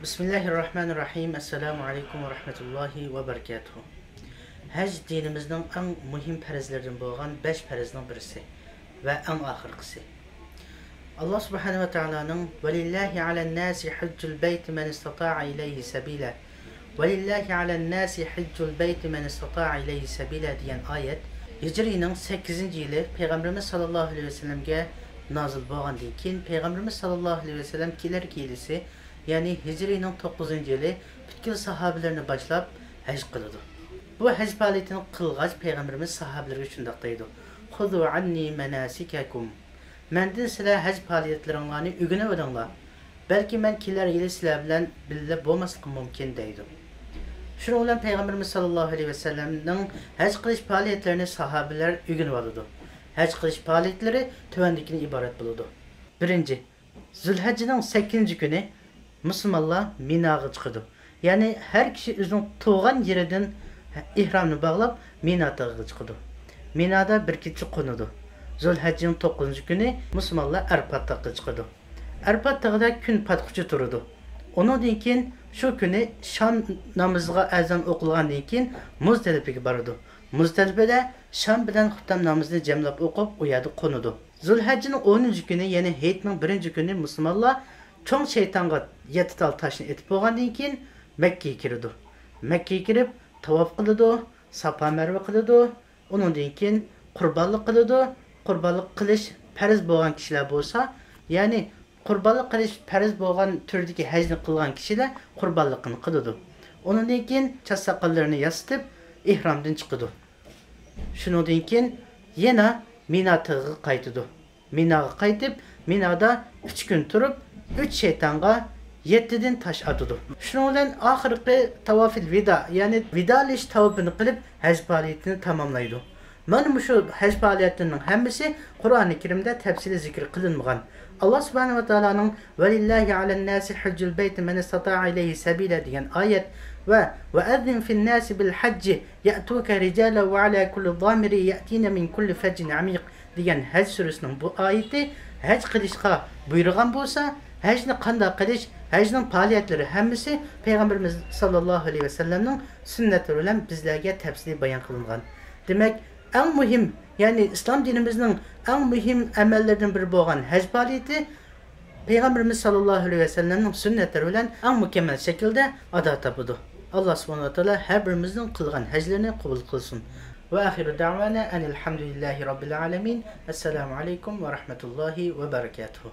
Bismillahirrahmanirrahim. Assalamu alaikum ve rahmetullahi ve berekatuhu. Hac dinimizin en mühim farzlarından bo'lgan 5 farzning birisi ve en ahirkisi. Allah subhanahu ve ta'ala'nın "Velillahi alen nasi hajjul beyti men istata'a ileyhi sabila. Velillahi alen nasi hajjul beyti men istata'a ileyhi sabila" diyen ayet Hicri'nin 8. yılı Peygamberimiz sallallahu aleyhi ve sellem'ge nazil bo'lgandan keyin Peygamberimiz sallallahu aleyhi ve sellem kelisi yani Hicri'nin 9. yılı bütün sahabilerini başlap hac kıldı. Bu hac faaliyetini kılgaç Peygamberimiz sahabilerine şunday deydi: "Huzu anni menasikakum." Menden sizler hac faaliyetlerini ügünüp ödüңlar. Belki men keler yılı sizler bilen bille bolmaslıkım mümkün deydi. Şunu bilen Peygamberimiz sallallahu aleyhi ve sellem'nin hac kılış faaliyetlerini sahabiler ügünüp aldı. Hac kılış faaliyetleri tövendikine ibaret buldu. 1. Zülhecce'nin 8. günü Müslümanlar Mina'ya çıkdı. Yani her kişi özünün tuğan yeriden ihramını bağlap Mina'ya çıkdı. Mina'da bir keçi konudu. Zülhecce'nin 9. günü Müslümanlar Arfat'a çıkdı. Arfat'ta gün patkucu durdu. Onun için şu günü Şam namazına ezan okulğandan keyin Muzdalifaga bardı. Muzdalifada Şam bilan xuttam namazını cemlap okup uyadı konudu. Zülhecce'nin 10. günü yani Heyt'nin 1. günü Müslümanlar çoğun şeytanga 7 tal taşını etip bolgandan keyin Mekke'ye kirdi. Mekke'ye kirip tavaf kıldı, Safa Merve kıldı. Onundan keyin qurbanlık kıldı. Qurbanlık kılış farz bolgan kişiler bolsa, yani qurbanlık kılış farz bolgan türdeki hacni kılgan kişiler qurbanlıkını kıldı. Onundan keyin çat sakallarını yastıp ihramdan çıktı. Şundan keyin yana Mina'ya qaytıdı. Mina'ya qaytıp Mina'da 3 gün turup 3 şeytanga 7'den taş atıdı. Şunun bilen ahirki tavafil vida yani vidaliş tavafını kılıp hac faaliyetini tamamlaydı. Mana şu hac faaliyetinin hemmisi Kur'an-ı Kerim'de tefsili zikir kılınmagan. Allah subhanahu ve ta'ala'nın "Velillahi alen nasi hajjul beyti men istata'a ileyhi sabila" diyen ayet ve "Ve'ezzin fil nasi bil hacci ya'tuke ricala ve ala kulli zamiri ya'tine min kulli fecin amik" diyen hac suresinin bu ayeti hac kılışka buyurgan bolsa, hacni qanday qilish, hacning faoliyatları hemmisi Peygamberimiz sallallahu aleyhi ve sellem'nin sünneti bilen bizlerge tefsili bayan kılıngan. Demek en mühim yani İslam dinimizin en mühim emellerden biri bolgan hac faaliyeti Peygamberimiz sallallahu aleyhi ve sellem'nin sünnetleri bilen en mükemmel şekilde ada tapıdı. Allah subhanahu wa ta'ala her birimizin kılgan haclerini kabul kılsın. Ve ahiru da'vana enelhamdülillahi rabbil alemin. Esselamu aleyküm ve rahmetullahi ve berekatuhu.